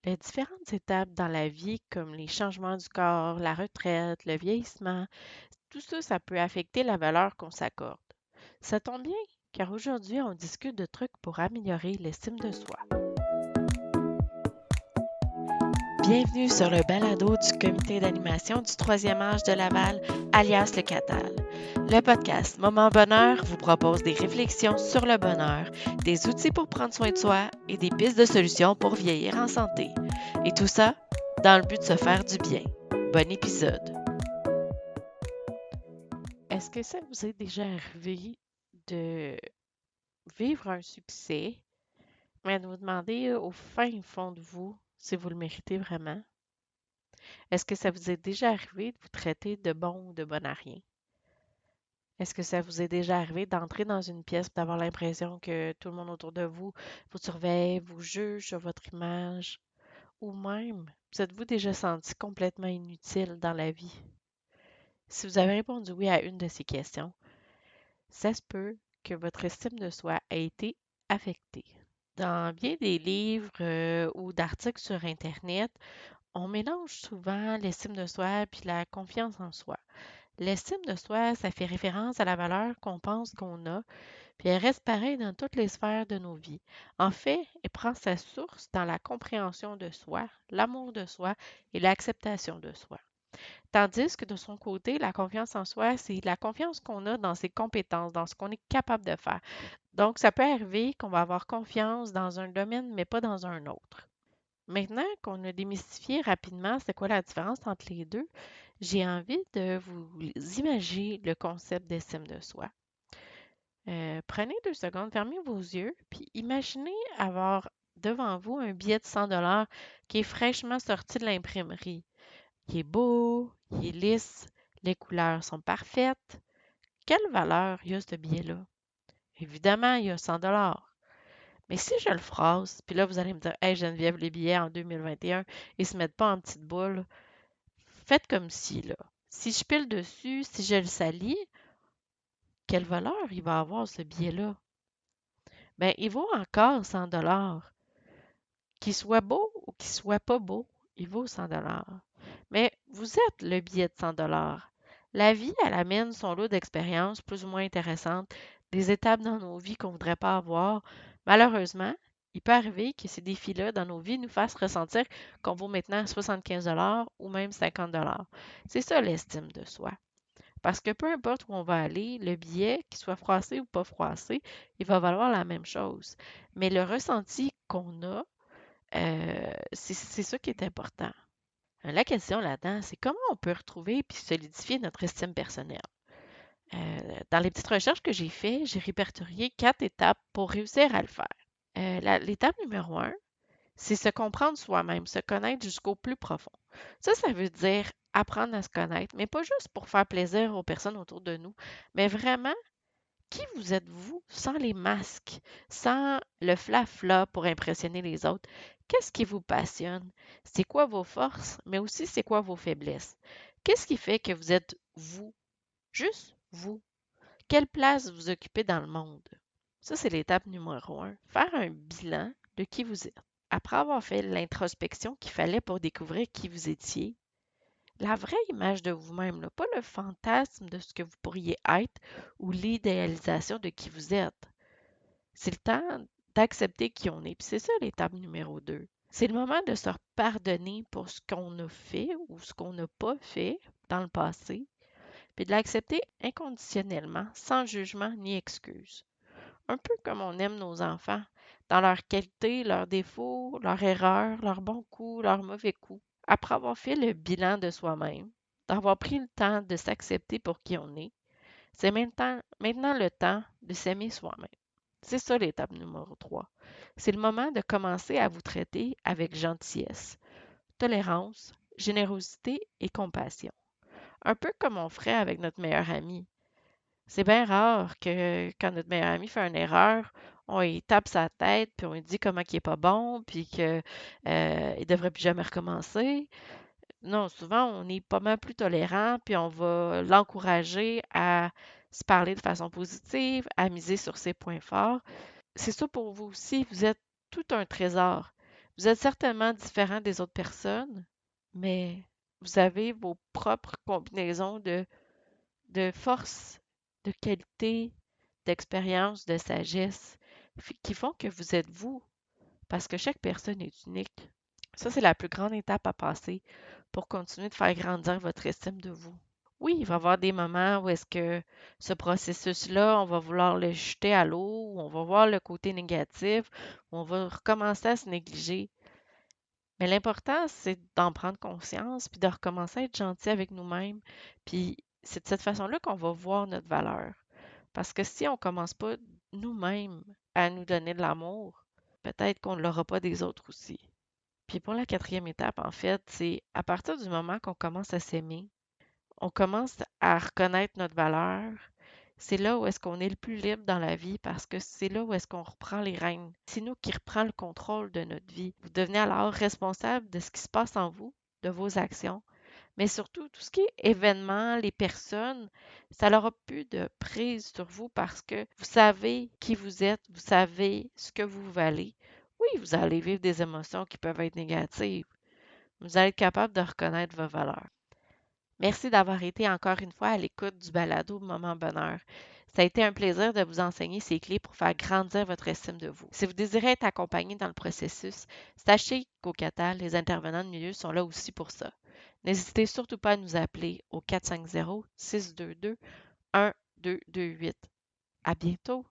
Les différentes étapes dans la vie, comme les changements du corps, la retraite, le vieillissement, tout ça, ça peut affecter la valeur qu'on s'accorde. Ça tombe bien, car aujourd'hui, on discute de trucs pour améliorer l'estime de soi. Bienvenue sur le balado du comité d'animation du troisième âge de Laval, alias le Catal. Le podcast Moment Bonheur vous propose des réflexions sur le bonheur, des outils pour prendre soin de soi et des pistes de solutions pour vieillir en santé. Et tout ça dans le but de se faire du bien. Bon épisode! Est-ce que ça vous est déjà arrivé de vivre un succès, mais de vous demander au fin fond de vous si vous le méritez vraiment? Est-ce que ça vous est déjà arrivé de vous traiter de bon ou de bon à rien? Est-ce que ça vous est déjà arrivé d'entrer dans une pièce et d'avoir l'impression que tout le monde autour de vous vous surveille, vous juge sur votre image? Ou même, vous êtes-vous déjà senti complètement inutile dans la vie? Si vous avez répondu oui à une de ces questions, ça se peut que votre estime de soi ait été affectée. Dans bien des livres ou d'articles sur Internet, on mélange souvent l'estime de soi puis la confiance en soi. L'estime de soi, ça fait référence à la valeur qu'on pense qu'on a, puis elle reste pareille dans toutes les sphères de nos vies. En fait, elle prend sa source dans la compréhension de soi, l'amour de soi et l'acceptation de soi. Tandis que de son côté, la confiance en soi, c'est la confiance qu'on a dans ses compétences, dans ce qu'on est capable de faire. Donc, ça peut arriver qu'on va avoir confiance dans un domaine, mais pas dans un autre. Maintenant qu'on a démystifié rapidement c'est quoi la différence entre les deux, j'ai envie de vous imaginer le concept d'estime de soi. Prenez 2 secondes, fermez vos yeux, puis imaginez avoir devant vous un billet de 100 $ qui est fraîchement sorti de l'imprimerie. Il est beau, il est lisse, les couleurs sont parfaites. Quelle valeur il y a ce billet-là? Évidemment, il y a 100 $. Mais si je le phrase, puis là, vous allez me dire, hey Geneviève, les billets en 2021, ils se mettent pas en petites boules. Faites comme si, là. Si je pile dessus, si je le salis, quelle valeur il va avoir ce billet-là? Bien, il vaut encore 100 $. Qu'il soit beau ou qu'il soit pas beau, il vaut 100 $. Mais vous êtes le billet de 100 $. La vie, elle amène son lot d'expériences plus ou moins intéressantes, des étapes dans nos vies qu'on ne voudrait pas avoir. Malheureusement, il peut arriver que ces défis-là dans nos vies nous fassent ressentir qu'on vaut maintenant 75 $ ou même 50 $. C'est ça l'estime de soi. Parce que peu importe où on va aller, le billet, qu'il soit froissé ou pas froissé, il va valoir la même chose. Mais le ressenti qu'on a, c'est ça qui est important. La question là-dedans, c'est comment on peut retrouver puis solidifier notre estime personnelle. Dans les petites recherches que j'ai faites, j'ai répertorié 4 étapes pour réussir à le faire. L'étape numéro 1, c'est se comprendre soi-même, se connaître jusqu'au plus profond. Ça veut dire apprendre à se connaître, mais pas juste pour faire plaisir aux personnes autour de nous, mais vraiment qui vous êtes-vous sans les masques, sans le flafla pour impressionner les autres? Qu'est-ce qui vous passionne? C'est quoi vos forces, mais aussi c'est quoi vos faiblesses? Qu'est-ce qui fait que vous êtes vous? Juste vous. Quelle place vous occupez dans le monde? Ça, c'est l'étape numéro 1. Faire un bilan de qui vous êtes. Après avoir fait l'introspection qu'il fallait pour découvrir qui vous étiez, la vraie image de vous-même, là, pas le fantasme de ce que vous pourriez être ou l'idéalisation de qui vous êtes. C'est le temps d'accepter qui on est. Puis c'est ça l'étape numéro 2. C'est le moment de se pardonner pour ce qu'on a fait ou ce qu'on n'a pas fait dans le passé, puis de l'accepter inconditionnellement, sans jugement ni excuse. Un peu comme on aime nos enfants, dans leurs qualités, leurs défauts, leurs erreurs, leurs bons coups, leurs mauvais coups. Après avoir fait le bilan de soi-même, d'avoir pris le temps de s'accepter pour qui on est, c'est maintenant le temps de s'aimer soi-même. C'est ça l'étape numéro 3. C'est le moment de commencer à vous traiter avec gentillesse, tolérance, générosité et compassion. Un peu comme on ferait avec notre meilleur ami. C'est bien rare que quand notre meilleur ami fait une erreur, on lui tape sa tête, puis on lui dit comment il est pas bon, puis qu'il ne devrait plus jamais recommencer. Non, souvent, on est pas mal plus tolérant, puis on va l'encourager à se parler de façon positive, à miser sur ses points forts. C'est ça pour vous aussi, vous êtes tout un trésor. Vous êtes certainement différent des autres personnes, mais vous avez vos propres combinaisons de force, de qualité, d'expérience, de sagesse, qui font que vous êtes vous, parce que chaque personne est unique. Ça, c'est la plus grande étape à passer pour continuer de faire grandir votre estime de vous. Oui, il va y avoir des moments où est-ce que ce processus-là, on va vouloir le jeter à l'eau, où on va voir le côté négatif, où on va recommencer à se négliger. Mais l'important, c'est d'en prendre conscience, puis de recommencer à être gentil avec nous-mêmes. Puis c'est de cette façon-là qu'on va voir notre valeur. Parce que si on ne commence pas nous-mêmes à nous donner de l'amour, peut-être qu'on ne l'aura pas des autres aussi. Puis pour la quatrième étape, en fait, c'est à partir du moment qu'on commence à s'aimer, on commence à reconnaître notre valeur. C'est là où est-ce qu'on est le plus libre dans la vie parce que c'est là où est-ce qu'on reprend les rênes. C'est nous qui reprenons le contrôle de notre vie. Vous devenez alors responsable de ce qui se passe en vous, de vos actions, mais surtout tout ce qui est événements, les personnes, ça n'aura plus de prise sur vous parce que vous savez qui vous êtes, vous savez ce que vous valez. Oui, vous allez vivre des émotions qui peuvent être négatives. Vous allez être capable de reconnaître vos valeurs. Merci d'avoir été encore une fois à l'écoute du balado Moment Bonheur. Ça a été un plaisir de vous enseigner ces clés pour faire grandir votre estime de vous. Si vous désirez être accompagné dans le processus, sachez qu'au CATAL, les intervenants de milieu sont là aussi pour ça. N'hésitez surtout pas à nous appeler au 450-622-1228. À bientôt!